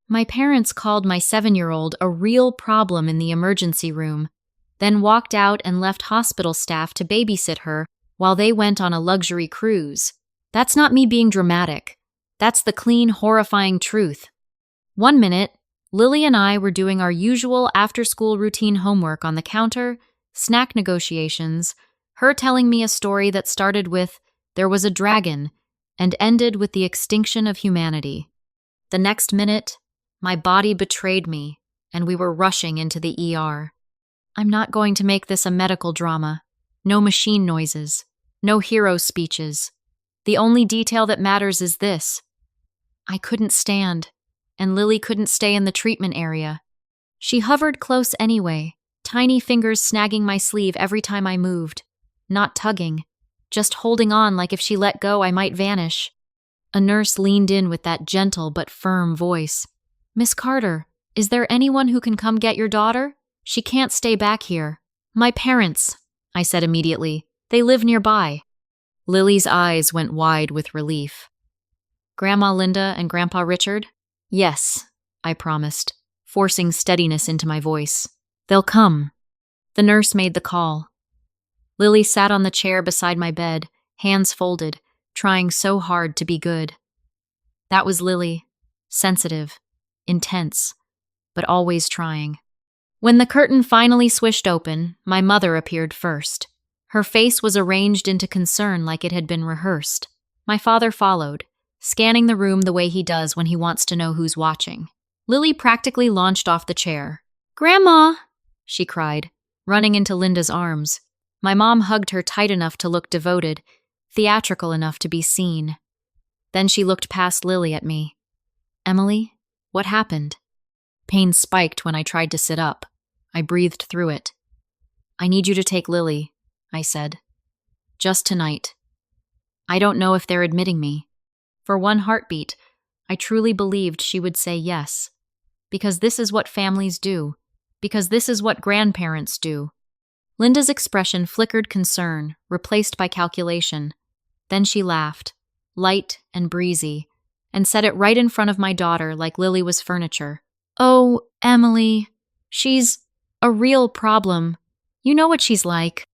My parents called my 7-year-old a real problem in the emergency room, then walked out and left hospital staff to babysit her while they went on a luxury cruise. That's not me being dramatic. That's the clean, horrifying truth. One minute, Lily and I were doing our usual after-school routine homework on the counter, snack negotiations, her telling me a story that started with, "There was a dragon," and ended with the extinction of humanity. The next minute, my body betrayed me, and we were rushing into the ER. I'm not going to make this a medical drama. No machine noises. No hero speeches. The only detail that matters is this. I couldn't stand, and Lily couldn't stay in the treatment area. She hovered close anyway, tiny fingers snagging my sleeve every time I moved. Not tugging, just holding on like if she let go I might vanish. A nurse leaned in with that gentle but firm voice. "Miss Carter, is there anyone who can come get your daughter? She can't stay back here." "My parents," I said immediately. "They live nearby." Lily's eyes went wide with relief. "Grandma Linda and Grandpa Richard?" "Yes," I promised, forcing steadiness into my voice. "They'll come." The nurse made the call. Lily sat on the chair beside my bed, hands folded, trying so hard to be good. That was Lily, sensitive, intense, but always trying. When the curtain finally swished open, my mother appeared first. Her face was arranged into concern like it had been rehearsed. My father followed, scanning the room the way he does when he wants to know who's watching. Lily practically launched off the chair. "Grandma!" she cried, running into Linda's arms. My mom hugged her tight enough to look devoted, theatrical enough to be seen. Then she looked past Lily at me. "Emily, what happened?" Pain spiked when I tried to sit up. I breathed through it. "I need you to take Lily," I said. "Just tonight. I don't know if they're admitting me." For one heartbeat, I truly believed she would say yes. Because this is what families do. Because this is what grandparents do. Linda's expression flickered concern, replaced by calculation. Then she laughed, light and breezy, and set it right in front of my daughter like Lily was furniture. "Oh, Emily, she's a real problem. You know what she's like."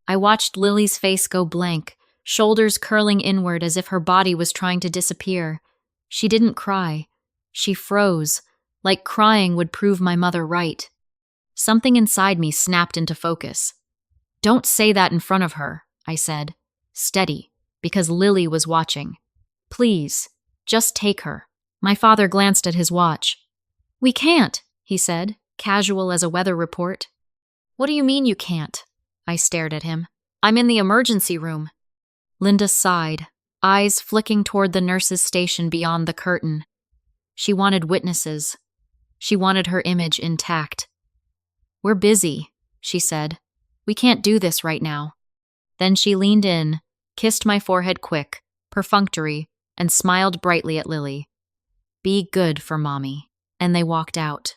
I watched Lily's face go blank, shoulders curling inward as if her body was trying to disappear. She didn't cry. She froze, like crying would prove my mother right. Something inside me snapped into focus. "Don't say that in front of her," I said, steady, because Lily was watching. "Please, just take her." My father glanced at his watch. "We can't," he said, casual as a weather report. "What do you mean you can't?" I stared at him. "I'm in the emergency room." Linda sighed, eyes flicking toward the nurse's station beyond the curtain. She wanted witnesses. She wanted her image intact. "We're busy," she said. "We can't do this right now." Then she leaned in, kissed my forehead quick, perfunctory, and smiled brightly at Lily. "Be good for Mommy." And they walked out.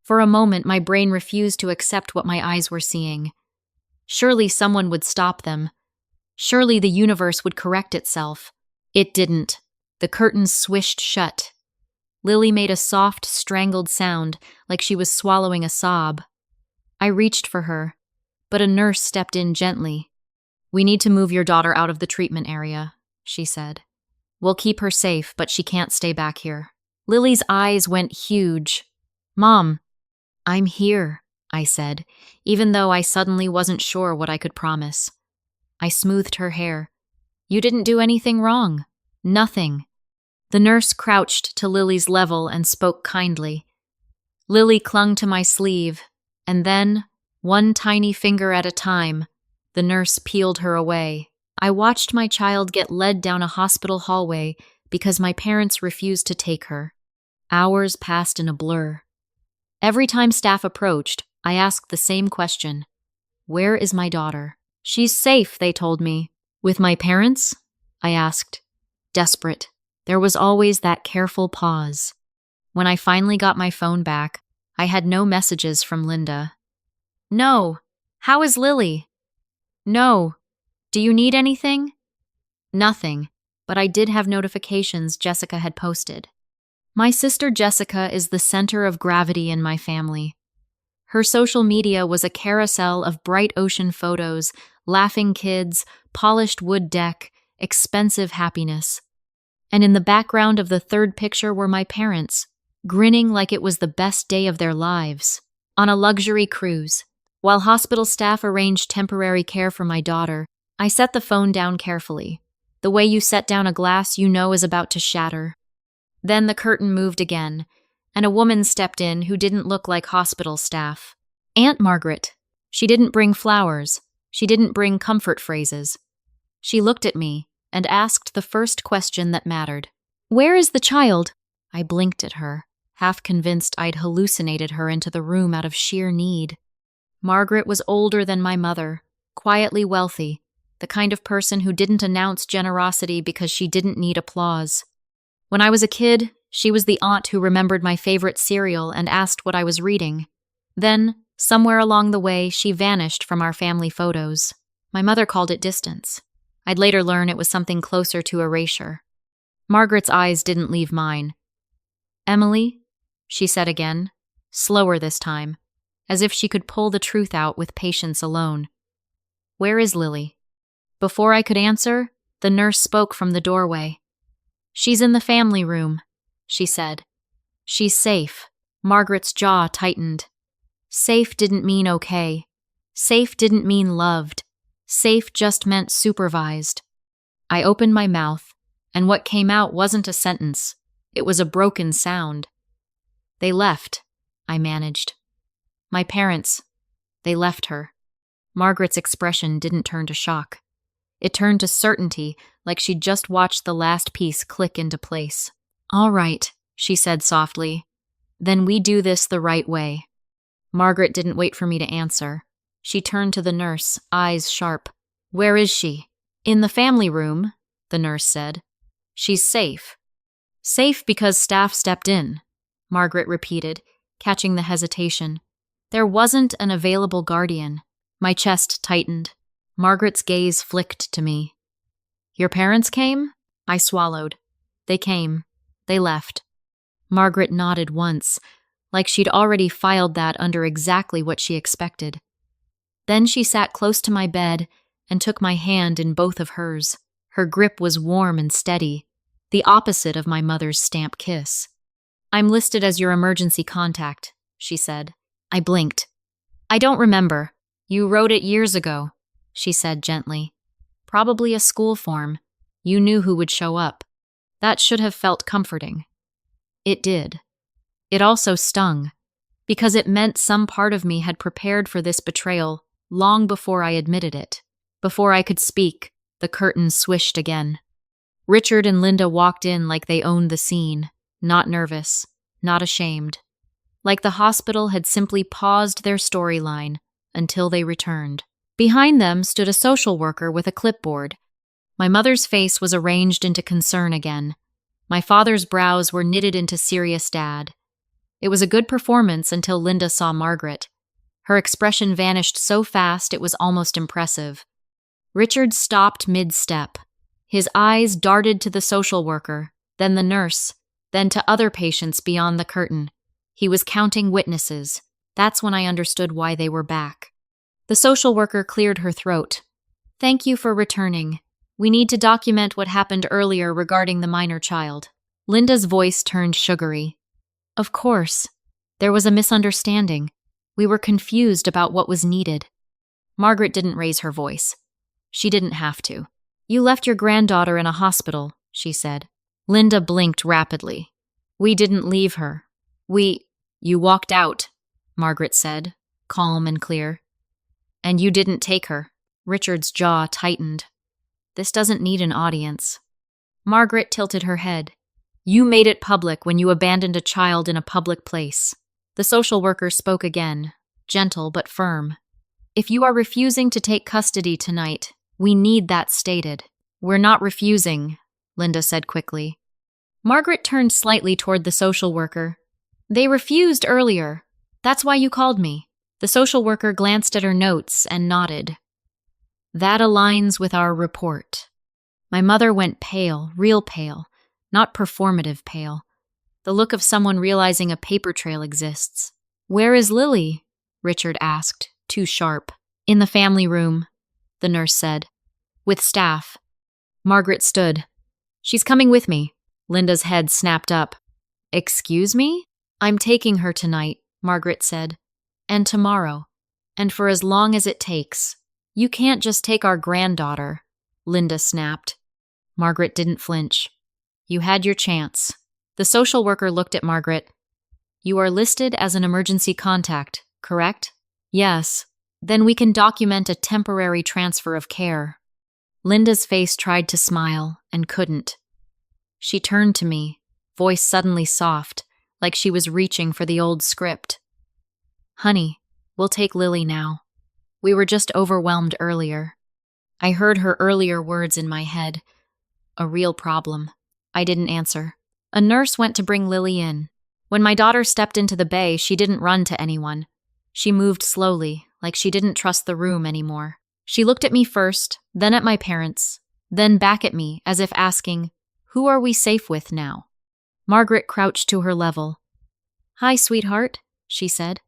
For a moment, my brain refused to accept what my eyes were seeing. Surely someone would stop them. Surely the universe would correct itself. It didn't. The curtains swished shut. Lily made a soft, strangled sound, like she was swallowing a sob. I reached for her, but a nurse stepped in gently. "We need to move your daughter out of the treatment area," she said. "We'll keep her safe, but she can't stay back here." Lily's eyes went huge. "Mom." "I'm here," I said, even though I suddenly wasn't sure what I could promise. I smoothed her hair. "You didn't do anything wrong. Nothing." The nurse crouched to Lily's level and spoke kindly. Lily clung to my sleeve, and then, one tiny finger at a time, the nurse peeled her away. I watched my child get led down a hospital hallway because my parents refused to take her. Hours passed in a blur. Every time staff approached, I asked the same question. "Where is my daughter?" "She's safe," they told me. "With my parents?" I asked, desperate. There was always that careful pause. When I finally got my phone back, I had no messages from Linda. "No. How is Lily?" "No. Do you need anything?" Nothing, but I did have notifications Jessica had posted. My sister Jessica is the center of gravity in my family. Her social media was a carousel of bright ocean photos, laughing kids, polished wood deck, expensive happiness. And in the background of the third picture were my parents, grinning like it was the best day of their lives, on a luxury cruise. While hospital staff arranged temporary care for my daughter, I set the phone down carefully, the way you set down a glass you know is about to shatter. Then the curtain moved again, and a woman stepped in who didn't look like hospital staff. Aunt Margaret. She didn't bring flowers. She didn't bring comfort phrases. She looked at me and asked the first question that mattered. "Where is the child?" I blinked at her, half convinced I'd hallucinated her into the room out of sheer need. Margaret was older than my mother, quietly wealthy, the kind of person who didn't announce generosity because she didn't need applause. When I was a kid, she was the aunt who remembered my favorite cereal and asked what I was reading. Then, somewhere along the way, she vanished from our family photos. My mother called it distance. I'd later learn it was something closer to erasure. Margaret's eyes didn't leave mine. "Emily," she said again, slower this time, as if she could pull the truth out with patience alone. "Where is Lily?" Before I could answer, the nurse spoke from the doorway. "She's in the family room," she said. "She's safe." Margaret's jaw tightened. Safe didn't mean okay. Safe didn't mean loved. Safe just meant supervised. I opened my mouth, and what came out wasn't a sentence. It was a broken sound. "They left," I managed. "My parents, they left her." Margaret's expression didn't turn to shock. It turned to certainty, like she'd just watched the last piece click into place. "All right," she said softly. "Then we do this the right way." Margaret didn't wait for me to answer. She turned to the nurse, eyes sharp. "Where is she?" "In the family room," the nurse said. "She's safe." "Safe because staff stepped in," Margaret repeated, catching the hesitation. "There wasn't an available guardian." My chest tightened. Margaret's gaze flicked to me. "Your parents came?" I swallowed. "They came. They left." Margaret nodded once, like she'd already filed that under exactly what she expected. Then she sat close to my bed and took my hand in both of hers. Her grip was warm and steady, the opposite of my mother's stamp kiss. "I'm listed as your emergency contact," she said. I blinked. "I don't remember. You wrote it years ago," she said gently. "Probably a school form. You knew who would show up." That should have felt comforting. It did. It also stung, because it meant some part of me had prepared for this betrayal long before I admitted it. Before I could speak, the curtain swished again. Richard and Linda walked in like they owned the scene, not nervous, not ashamed. Like the hospital had simply paused their storyline until they returned. Behind them stood a social worker with a clipboard. My mother's face was arranged into concern again. My father's brows were knitted into serious dad. It was a good performance until Linda saw Margaret. Her expression vanished so fast it was almost impressive. Richard stopped mid-step. His eyes darted to the social worker, then the nurse, then to other patients beyond the curtain. He was counting witnesses. That's when I understood why they were back. The social worker cleared her throat. "Thank you for returning. We need to document what happened earlier regarding the minor child." Linda's voice turned sugary. "Of course. There was a misunderstanding. We were confused about what was needed." Margaret didn't raise her voice. She didn't have to. "You left your granddaughter in a hospital," she said. Linda blinked rapidly. "We didn't leave her. You walked out," Margaret said, calm and clear. "And you didn't take her." Richard's jaw tightened. "This doesn't need an audience." Margaret tilted her head. "You made it public when you abandoned a child in a public place." The social worker spoke again, gentle but firm. "If you are refusing to take custody tonight, we need that stated." "We're not refusing," Linda said quickly. Margaret turned slightly toward the social worker. "They refused earlier. That's why you called me." The social worker glanced at her notes and nodded. "That aligns with our report." My mother went pale, real pale, not performative pale. the look of someone realizing a paper trail exists. "Where is Lily?" Richard asked, too sharp. "In the family room," the nurse said. "With staff." Margaret stood. "She's coming with me." Linda's head snapped up. "Excuse me?" "I'm taking her tonight," Margaret said. "And tomorrow. And for as long as it takes. You can't just take our granddaughter," Linda snapped. Margaret didn't flinch. "You had your chance." The social worker looked at Margaret. "You are listed as an emergency contact, correct?" "Yes." "Then we can document a temporary transfer of care." Linda's face tried to smile and couldn't. She turned to me, voice suddenly soft, like she was reaching for the old script. "Honey, we'll take Lily now. We were just overwhelmed earlier." I heard her earlier words in my head. A real problem. I didn't answer. A nurse went to bring Lily in. When my daughter stepped into the bay, she didn't run to anyone. She moved slowly, like she didn't trust the room anymore. She looked at me first, then at my parents, then back at me, as if asking, "Who are we safe with now?" Margaret crouched to her level. "Hi, sweetheart," she said.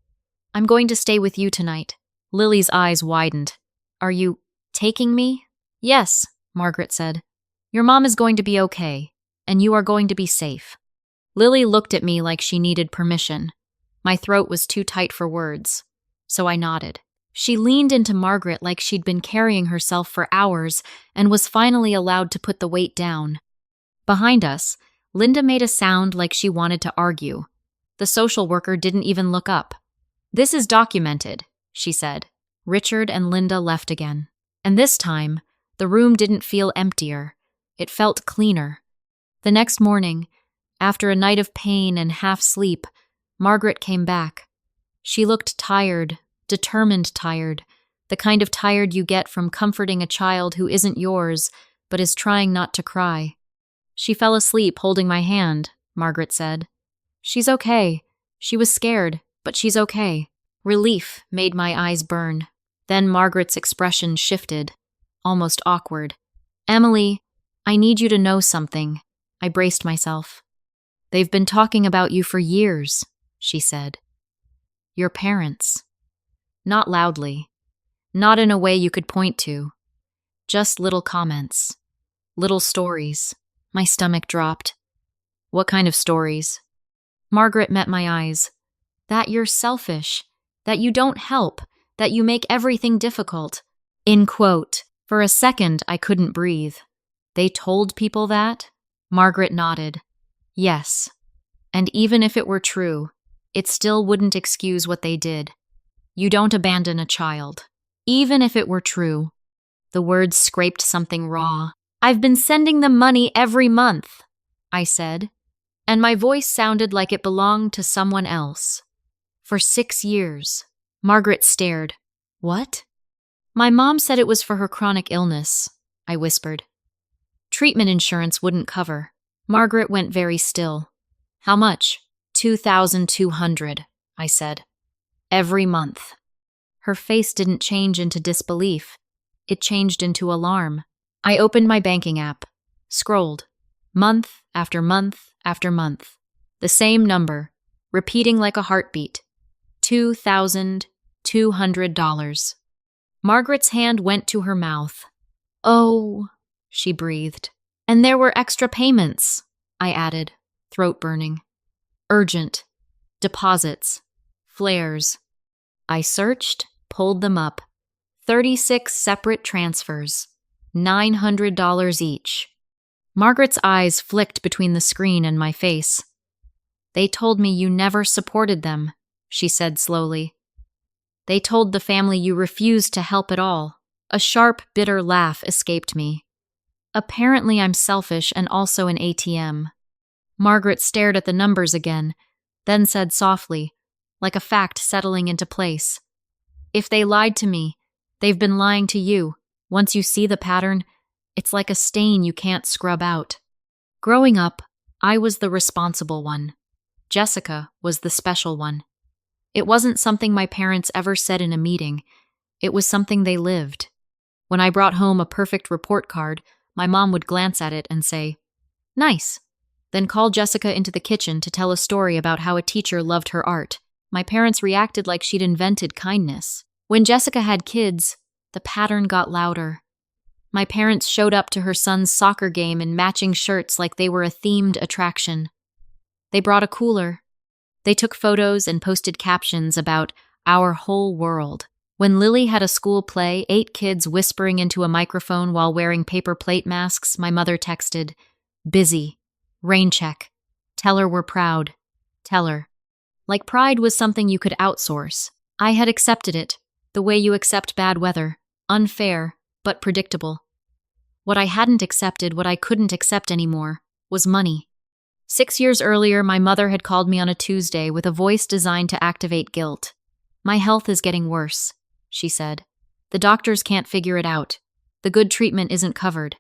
"I'm going to stay with you tonight." Lily's eyes widened. "Are you taking me?" "Yes," Margaret said. "Your mom is going to be okay, and you are going to be safe." Lily looked at me like she needed permission. My throat was too tight for words, so I nodded. She leaned into Margaret like she'd been carrying herself for hours and was finally allowed to put the weight down. Behind us, Linda made a sound like she wanted to argue. The social worker didn't even look up. "This is documented," she said. Richard and Linda left again. And this time, the room didn't feel emptier. It felt cleaner. The next morning, after a night of pain and half sleep, Margaret came back. She looked tired, determined tired, the kind of tired you get from comforting a child who isn't yours, but is trying not to cry. "She fell asleep holding my hand," Margaret said. "She's okay. She was scared, but she's okay." Relief made my eyes burn. Then Margaret's expression shifted, almost awkward. "Emily, I need you to know something." I braced myself. "They've been talking about you for years," she said. "Your parents." Not loudly. Not in a way you could point to. Just little comments. Little stories. My stomach dropped. "What kind of stories?" Margaret met my eyes. "That you're selfish. That you don't help. That you make everything difficult." In quote. For a second, I couldn't breathe. "They told people that?" Margaret nodded. "Yes. And even if it were true, it still wouldn't excuse what they did. You don't abandon a child. Even if it were true." The words scraped something raw. "I've been sending them money every month," I said, and my voice sounded like it belonged to someone else. "For 6 years." Margaret stared. "What?" "My mom said it was for her chronic illness," I whispered. "Treatment insurance wouldn't cover." Margaret went very still. "How much?" $2,200, I said. "Every month." Her face didn't change into disbelief. It changed into alarm. I opened my banking app, scrolled. Month after month after month. The same number, repeating like a heartbeat. $2,200. Margaret's hand went to her mouth. "Oh," she breathed. "And there were extra payments," I added, throat burning. "Urgent. Deposits. Flares." I searched, pulled them up. 36 separate transfers. $900 each. Margaret's eyes flicked between the screen and my face. "They told me you never supported them," she said slowly. "They told the family you refused to help at all." A sharp, bitter laugh escaped me. "Apparently I'm selfish and also an ATM." Margaret stared at the numbers again, then said softly, like a fact settling into place, "If they lied to me, they've been lying to you. Once you see the pattern, it's like a stain you can't scrub out." Growing up, I was the responsible one. Jessica was the special one. It wasn't something my parents ever said in a meeting. It was something they lived. When I brought home a perfect report card, my mom would glance at it and say, "Nice." then called Jessica into the kitchen to tell a story about how a teacher loved her art. My parents reacted like she'd invented kindness. When Jessica had kids, the pattern got louder. My parents showed up to her son's soccer game in matching shirts like they were a themed attraction. They brought a cooler. They took photos and posted captions about our whole world. When Lily had a school play, 8 kids whispering into a microphone while wearing paper plate masks, my mother texted, "Busy. Rain check. Tell her we're proud. Tell her." Like pride was something you could outsource. I had accepted it, the way you accept bad weather. Unfair, but predictable. What I hadn't accepted, what I couldn't accept anymore, was money. 6 years earlier, my mother had called me on a Tuesday with a voice designed to activate guilt. "My health is getting worse," she said. "The doctors can't figure it out. The good treatment isn't covered."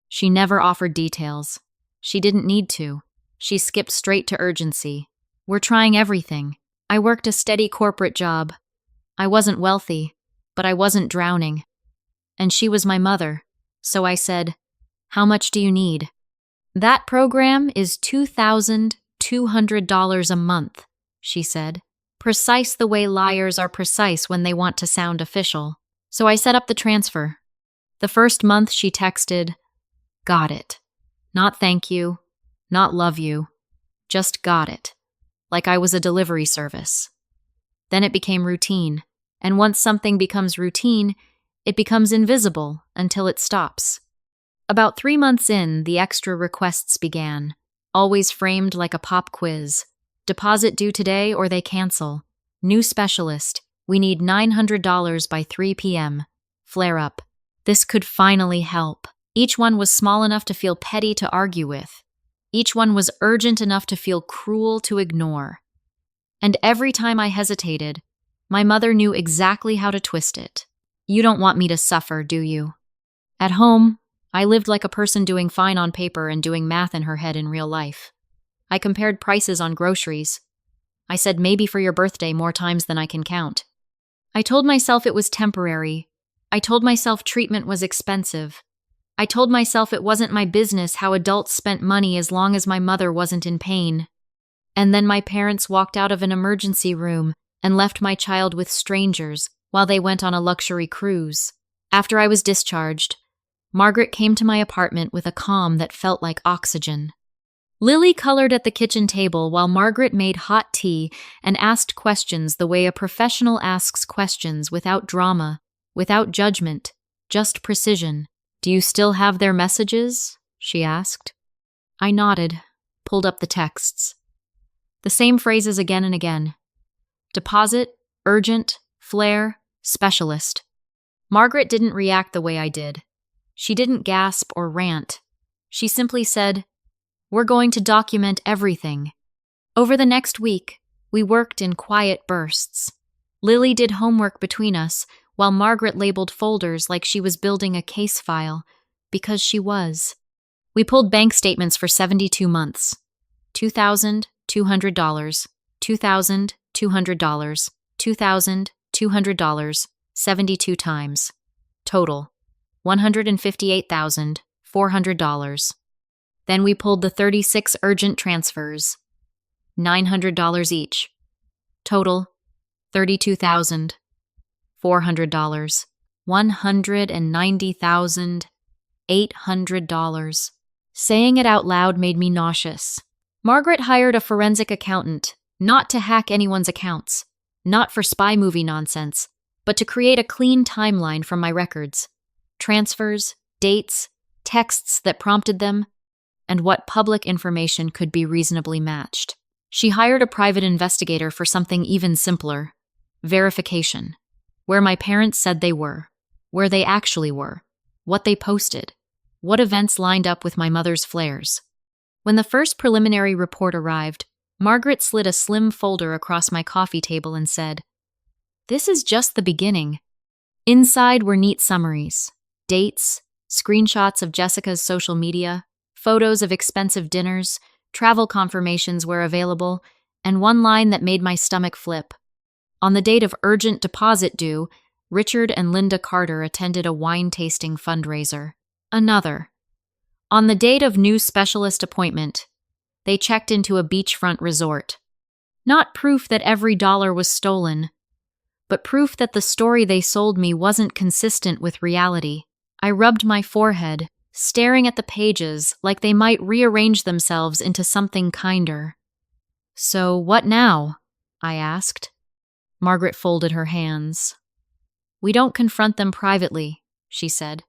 She never offered details. She didn't need to. She skipped straight to urgency. "We're trying everything." I worked a steady corporate job. I wasn't wealthy, but I wasn't drowning. And she was my mother, so I said, "How much do you need?" "That program is $2,200 a month," she said. Precise the way liars are precise when they want to sound official. So I set up the transfer. The first month she texted, "Got it. Not thank you, not love you, just got it." Like I was a delivery service. Then it became routine, and once something becomes routine, it becomes invisible until it stops. About 3 months in, the extra requests began, always framed like a pop quiz. Deposit due today or they cancel. New specialist. We need $900 by 3 p.m. Flare up. This could finally help. Each one was small enough to feel petty to argue with. Each one was urgent enough to feel cruel to ignore. And every time I hesitated, my mother knew exactly how to twist it. "You don't want me to suffer, do you?" At home, I lived like a person doing fine on paper and doing math in her head in real life. I compared prices on groceries. I said maybe for your birthday more times than I can count. I told myself it was temporary. I told myself treatment was expensive. I told myself it wasn't my business how adults spent money as long as my mother wasn't in pain. And then my parents walked out of an emergency room and left my child with strangers while they went on a luxury cruise. After I was discharged, Margaret came to my apartment with a calm that felt like oxygen. Lily colored at the kitchen table while Margaret made hot tea and asked questions the way a professional asks questions, without drama, without judgment, just precision. "Do you still have their messages?" she asked. I nodded, pulled up the texts. The same phrases again and again. Deposit, urgent, flare, specialist. Margaret didn't react the way I did. She didn't gasp or rant. She simply said, "We're going to document everything." Over the next week, we worked in quiet bursts. Lily did homework between us, while Margaret labeled folders like she was building a case file, because she was. We pulled bank statements for 72 months. $2,200, $2,200, $2,200, 72 times. Total, $158,400. Then we pulled the 36 urgent transfers, $900 each. Total, $32,400, $190,800. Saying it out loud made me nauseous. Margaret hired a forensic accountant, not to hack anyone's accounts, not for spy movie nonsense, but to create a clean timeline from my records. Transfers, dates, texts that prompted them, and what public information could be reasonably matched. She hired a private investigator for something even simpler: verification. Where my parents said they were, where they actually were, what they posted, what events lined up with my mother's flares. When the first preliminary report arrived, Margaret slid a slim folder across my coffee table and said, "This is just the beginning." Inside were neat summaries, dates, screenshots of Jessica's social media, photos of expensive dinners, travel confirmations where available, and one line that made my stomach flip. On the date of urgent deposit due, Richard and Linda Carter attended a wine-tasting fundraiser. Another. On the date of new specialist appointment, They checked into a beachfront resort. Not proof that every dollar was stolen, but proof that the story they sold me wasn't consistent with reality. I rubbed my forehead, staring at the pages like they might rearrange themselves into something kinder. "So what now?" I asked. Margaret folded her hands. "We don't confront them privately," she said.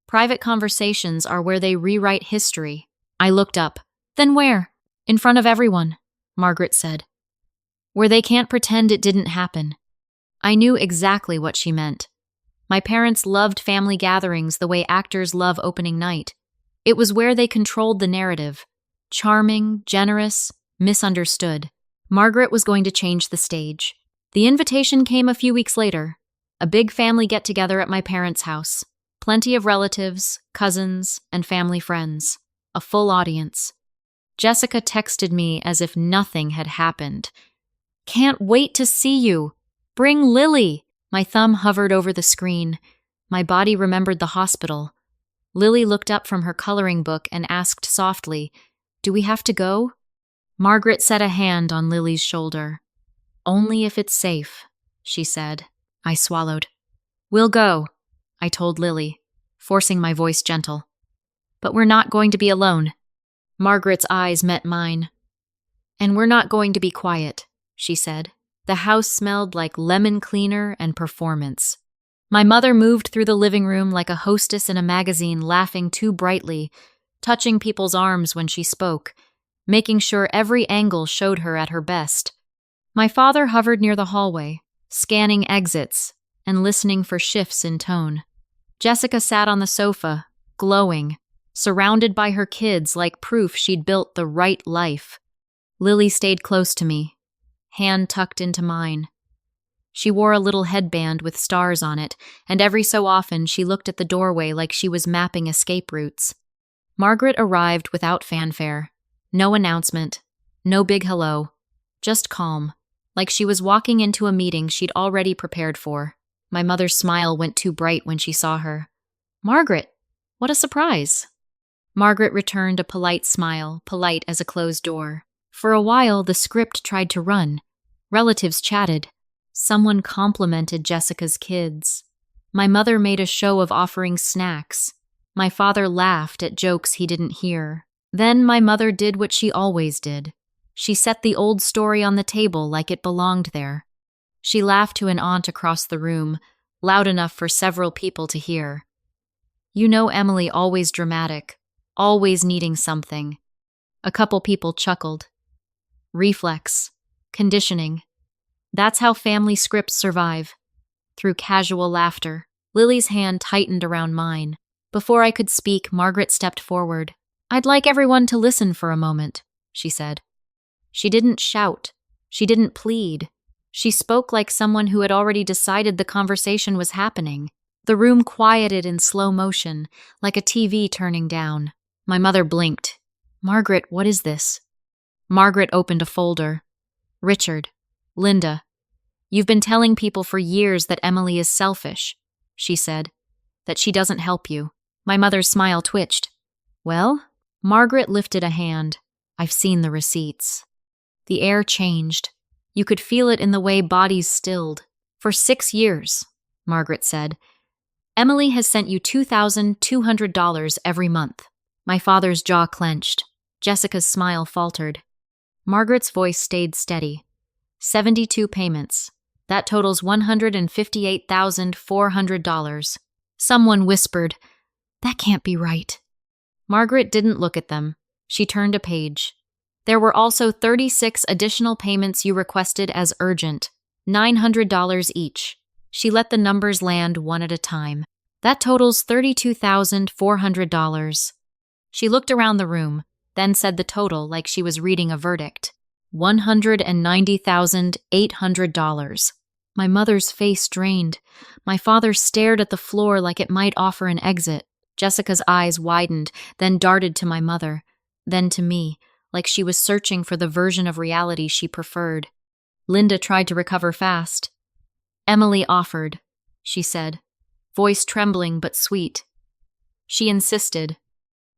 "Private conversations are where they rewrite history." I looked up. "Then where?" "In front of everyone," Margaret said. "Where they can't pretend it didn't happen." I knew exactly what she meant. My parents loved family gatherings the way actors love opening night. It was where they controlled the narrative. Charming, generous, misunderstood. Margaret was going to change the stage. The invitation came a few weeks later. A big family get-together at my parents' house. Plenty of relatives, cousins, and family friends. A full audience. Jessica texted me as if nothing had happened. "Can't wait to see you. Bring Lily." My thumb hovered over the screen. My body remembered the hospital. Lily looked up from her coloring book and asked softly, "Do we have to go?" Margaret set a hand on Lily's shoulder. "Only if it's safe," she said. I swallowed. "We'll go," I told Lily, forcing my voice gentle. "But we're not going to be alone." Margaret's eyes met mine. "And we're not going to be quiet," she said. The house smelled like lemon cleaner and performance. My mother moved through the living room like a hostess in a magazine, laughing too brightly, touching people's arms when she spoke, making sure every angle showed her at her best. My father hovered near the hallway, scanning exits and listening for shifts in tone. Jessica sat on the sofa, glowing, surrounded by her kids like proof she'd built the right life. Lily stayed close to me, hand tucked into mine. She wore a little headband with stars on it, and every so often she looked at the doorway like she was mapping escape routes. Margaret arrived without fanfare. No announcement, no big hello, just calm, like she was walking into a meeting she'd already prepared for. My mother's smile went too bright when she saw her. "Margaret, what a surprise." Margaret returned a polite smile, polite as a closed door. For a while, the script tried to run. Relatives chatted. Someone complimented Jessica's kids. My mother made a show of offering snacks. My father laughed at jokes he didn't hear. Then my mother did what she always did. She set the old story on the table like it belonged there. She laughed to an aunt across the room, loud enough for several people to hear. "You know Emily always dramatic, always needing something." A couple people chuckled. Reflex. Conditioning. That's how family scripts survive. Through casual laughter. Lily's hand tightened around mine. Before I could speak, Margaret stepped forward. "I'd like everyone to listen for a moment," she said. She didn't shout. She didn't plead. She spoke like someone who had already decided the conversation was happening. The room quieted in slow motion, like a TV turning down. My mother blinked. "Margaret, what is this?" Margaret opened a folder. "Richard, Linda, you've been telling people for years that Emily is selfish," she said, "that she doesn't help you." My mother's smile twitched. "Well?" Margaret lifted a hand. "I've seen the receipts." The air changed. You could feel it in the way bodies stilled. "For 6 years," Margaret said, "Emily has sent you $2,200 every month." My father's jaw clenched. Jessica's smile faltered. Margaret's voice stayed steady. 72 payments. That totals $158,400. Someone whispered, "That can't be right." Margaret didn't look at them. She turned a page. "There were also 36 additional payments you requested as urgent, $900 each." She let the numbers land one at a time. "That totals $32,400. She looked around the room, then said the total like she was reading a verdict. $190,800. My mother's face drained. My father stared at the floor like it might offer an exit. Jessica's eyes widened, then darted to my mother, then to me, like she was searching for the version of reality she preferred. Linda tried to recover fast. "Emily offered," she said, voice trembling but sweet. She insisted.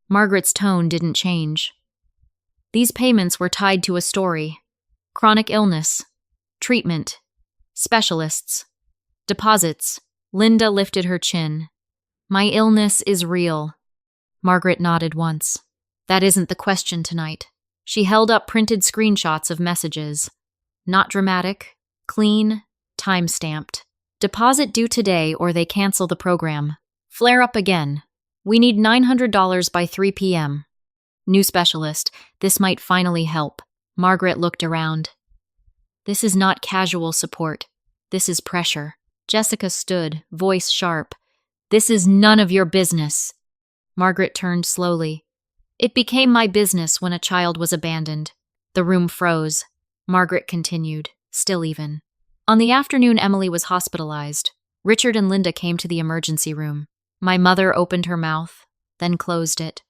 Margaret's tone didn't change. These payments were tied to a story: chronic illness, treatment, specialists, deposits. Linda lifted her chin. My illness is real. Margaret nodded once. That isn't the question tonight. She held up printed screenshots of messages. Not dramatic, clean, time-stamped. Deposit due today or they cancel the program. Flare up again. We need $900 by 3 p.m. New specialist, this might finally help. Margaret looked around. This is not casual support. This is pressure. Jessica stood, voice sharp. This is none of your business. Margaret turned slowly. It became my business when a child was abandoned. The room froze. Margaret continued, still even. On the afternoon Emily was hospitalized, Richard and Linda came to the emergency room. My mother opened her mouth, then closed it.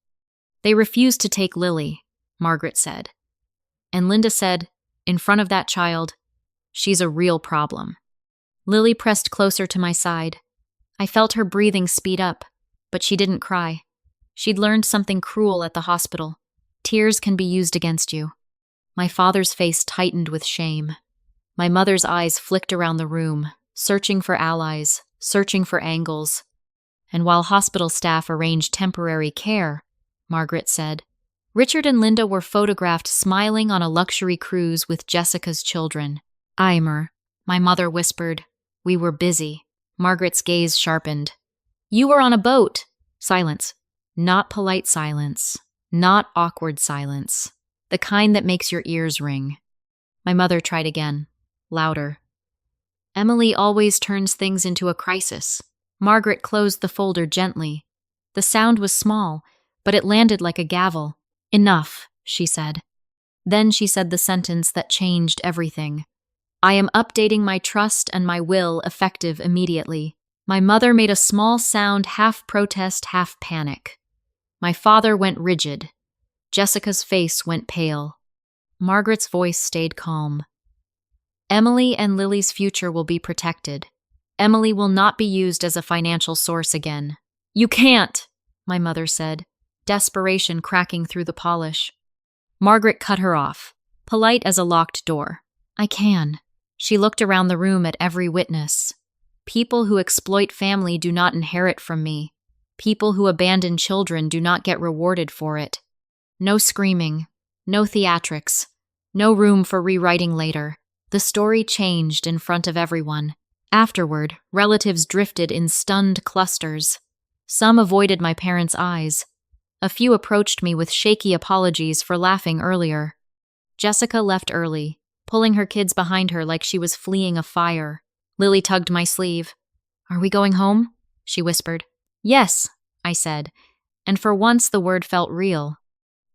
They refused to take Lily, Margaret said. And Linda said, in front of that child, she's a real problem. Lily pressed closer to my side. I felt her breathing speed up, but she didn't cry. She'd learned something cruel at the hospital. Tears can be used against you. My father's face tightened with shame. My mother's eyes flicked around the room, searching for allies, searching for angles. And while hospital staff arranged temporary care, Margaret said, Richard and Linda were photographed smiling on a luxury cruise with Jessica's children. Eimer, my mother whispered. We were busy. Margaret's gaze sharpened. You were on a boat. Silence. Not polite silence. Not awkward silence. The kind that makes your ears ring. My mother tried again, louder. Emily always turns things into a crisis. Margaret closed the folder gently. The sound was small, but it landed like a gavel. Enough, she said. Then she said the sentence that changed everything. I am updating my trust and my will effective immediately. My mother made a small sound, half protest, half panic. My father went rigid. Jessica's face went pale. Margaret's voice stayed calm. Emily and Lily's future will be protected. Emily will not be used as a financial source again. You can't, my mother said, desperation cracking through the polish. Margaret cut her off, polite as a locked door. I can. She looked around the room at every witness. People who exploit family do not inherit from me. People who abandon children do not get rewarded for it. No screaming, no theatrics, no room for rewriting later. The story changed in front of everyone. Afterward, relatives drifted in stunned clusters. Some avoided my parents' eyes. A few approached me with shaky apologies for laughing earlier. Jessica left early, pulling her kids behind her like she was fleeing a fire. Lily tugged my sleeve. Are we going home? She whispered. Yes, I said, and for once the word felt real.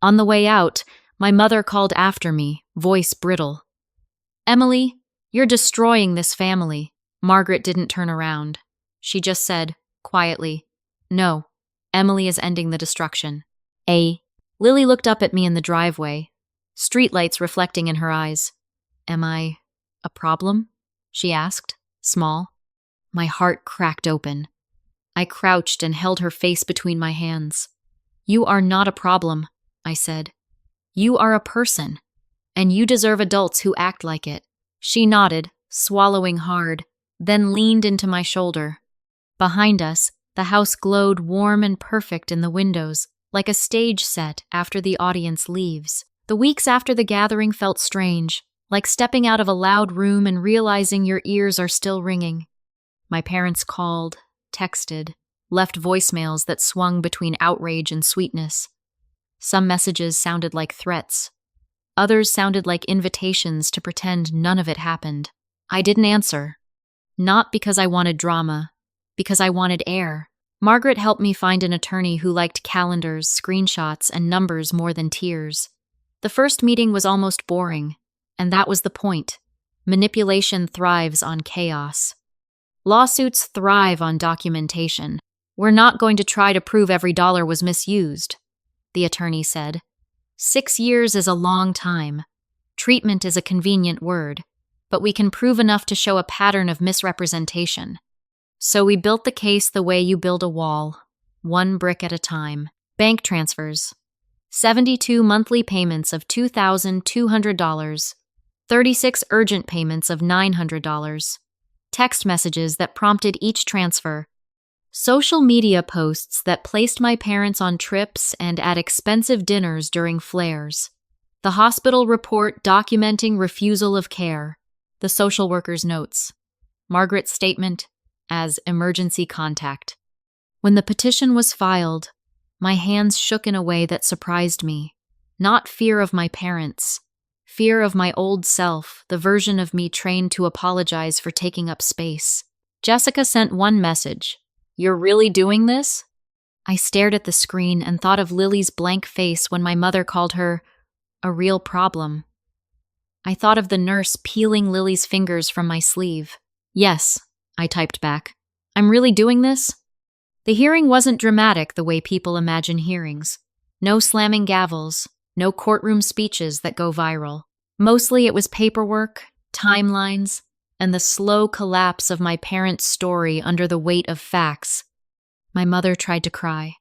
On the way out, my mother called after me, voice brittle. Emily, you're destroying this family. Margaret didn't turn around. She just said, quietly, No, Emily is ending the destruction. Lily looked up at me in the driveway, streetlights reflecting in her eyes. Am I a problem? She asked, small. My heart cracked open. I crouched and held her face between my hands. You are not a problem, I said. You are a person, and you deserve adults who act like it. She nodded, swallowing hard, then leaned into my shoulder. Behind us, the house glowed warm and perfect in the windows, like a stage set after the audience leaves. The weeks after the gathering felt strange, like stepping out of a loud room and realizing your ears are still ringing. My parents called, texted, left voicemails that swung between outrage and sweetness. Some messages sounded like threats. Others sounded like invitations to pretend none of it happened. I didn't answer. Not because I wanted drama, because I wanted air. Margaret helped me find an attorney who liked calendars, screenshots, and numbers more than tears. The first meeting was almost boring, and that was the point. Manipulation thrives on chaos. Lawsuits thrive on documentation. We're not going to try to prove every dollar was misused, the attorney said. 6 years is a long time. Treatment is a convenient word, but we can prove enough to show a pattern of misrepresentation. So we built the case the way you build a wall, one brick at a time. Bank transfers, 72 monthly payments of $2,200, 36 urgent payments of $900, text messages that prompted each transfer, social media posts that placed my parents on trips and at expensive dinners during flares, the hospital report documenting refusal of care, the social worker's notes, Margaret's statement as emergency contact. When the petition was filed, my hands shook in a way that surprised me. Not fear of my parents, fear of my old self, the version of me trained to apologize for taking up space. Jessica sent one message. "You're really doing this?" I stared at the screen and thought of Lily's blank face when my mother called her a real problem. I thought of the nurse peeling Lily's fingers from my sleeve. "Yes," I typed back. "I'm really doing this?" The hearing wasn't dramatic the way people imagine hearings. No slamming gavels, no courtroom speeches that go viral. Mostly it was paperwork, timelines, and the slow collapse of my parents' story under the weight of facts. My mother tried to cry.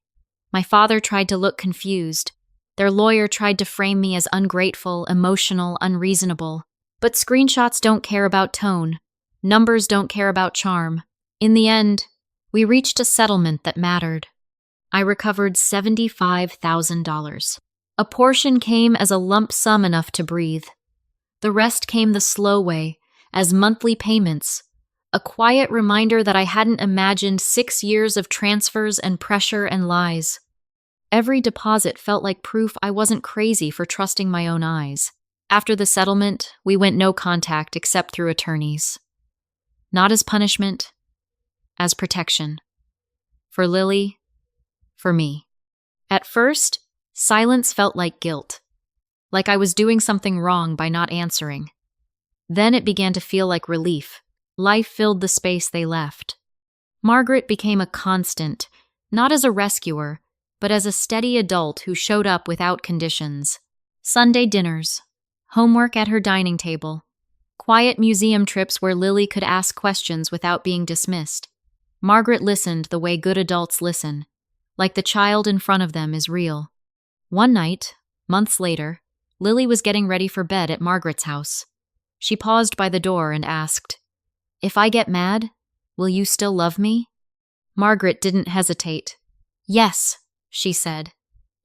My father tried to look confused. Their lawyer tried to frame me as ungrateful, emotional, unreasonable. But screenshots don't care about tone. Numbers don't care about charm. In the end, we reached a settlement that mattered. I recovered $75,000. A portion came as a lump sum enough to breathe. The rest came the slow way, as monthly payments, a quiet reminder that I hadn't imagined 6 years of transfers and pressure and lies. Every deposit felt like proof I wasn't crazy for trusting my own eyes. After the settlement, we went no contact except through attorneys. Not as punishment, as protection. For Lily, for me. At first, silence felt like guilt, like I was doing something wrong by not answering. Then it began to feel like relief. Life filled the space they left. Margaret became a constant, not as a rescuer, but as a steady adult who showed up without conditions. Sunday dinners, homework at her dining table, quiet museum trips where Lily could ask questions without being dismissed. Margaret listened the way good adults listen, like the child in front of them is real. One night, months later, Lily was getting ready for bed at Margaret's house. She paused by the door and asked, "If I get mad, will you still love me?" Margaret didn't hesitate. "Yes," she said.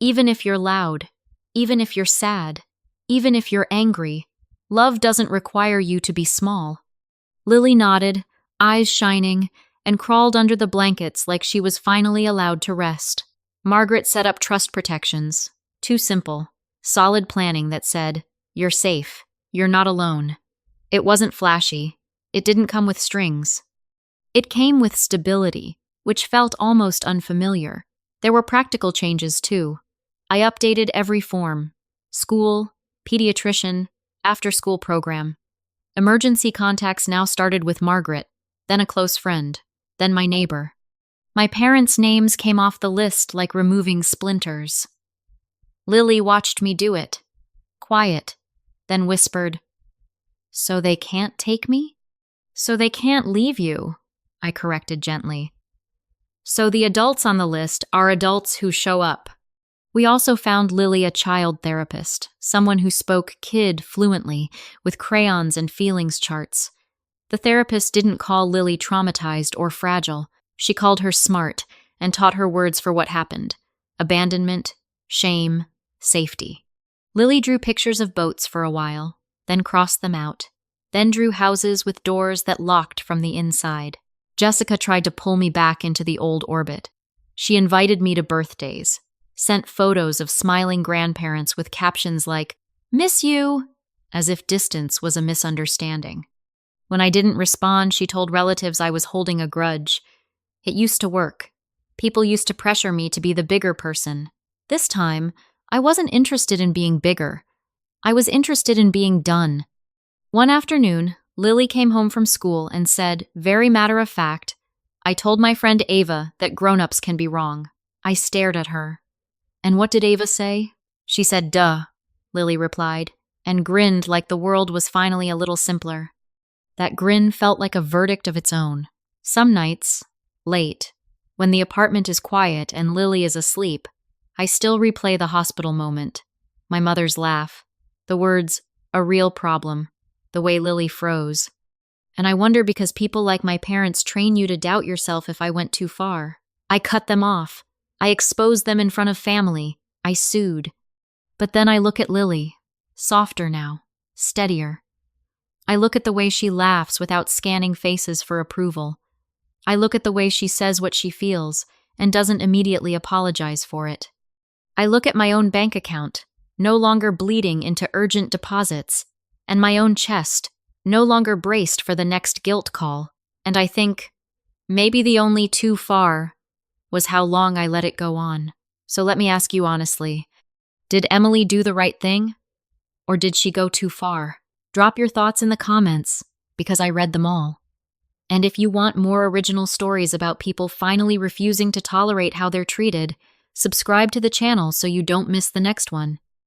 "Even if you're loud, even if you're sad, even if you're angry, love doesn't require you to be small." Lily nodded, eyes shining, and crawled under the blankets like she was finally allowed to rest. Margaret set up trust protections. Too simple. Solid planning that said, "You're safe. You're not alone." It wasn't flashy. It didn't come with strings. It came with stability, which felt almost unfamiliar. There were practical changes, too. I updated every form. School, pediatrician, after-school program. Emergency contacts now started with Margaret, then a close friend, then my neighbor. My parents' names came off the list like removing splinters. Lily watched me do it. Quiet, then whispered, "So they can't take me?" "So they can't leave you," I corrected gently. "So the adults on the list are adults who show up." We also found Lily a child therapist, someone who spoke kid fluently, with crayons and feelings charts. The therapist didn't call Lily traumatized or fragile. She called her smart and taught her words for what happened: abandonment, shame, safety. Lily drew pictures of boats for a while, then crossed them out, then drew houses with doors that locked from the inside. Jessica tried to pull me back into the old orbit. She invited me to birthdays, sent photos of smiling grandparents with captions like, "Miss you," as if distance was a misunderstanding. When I didn't respond, she told relatives I was holding a grudge. It used to work. People used to pressure me to be the bigger person. This time, I wasn't interested in being bigger. I was interested in being done. One afternoon, Lily came home from school and said, very matter of fact, "I told my friend Ava that grown-ups can be wrong." I stared at her. "And what did Ava say?" "She said, 'Duh,'" Lily replied, and grinned like the world was finally a little simpler. That grin felt like a verdict of its own. Some nights, late, when the apartment is quiet and Lily is asleep, I still replay the hospital moment, my mother's laugh, the words, a real problem, the way Lily froze. And I wonder because people like my parents train you to doubt yourself if I went too far. I cut them off. I exposed them in front of family. I sued. But then I look at Lily, softer now, steadier. I look at the way she laughs without scanning faces for approval. I look at the way she says what she feels and doesn't immediately apologize for it. I look at my own bank account, no longer bleeding into urgent deposits, and my own chest, no longer braced for the next guilt call, and I think, maybe the only too far was how long I let it go on. So let me ask you honestly, did Emily do the right thing? Or did she go too far? Drop your thoughts in the comments, because I read them all. And if you want more original stories about people finally refusing to tolerate how they're treated, subscribe to the channel so you don't miss the next one.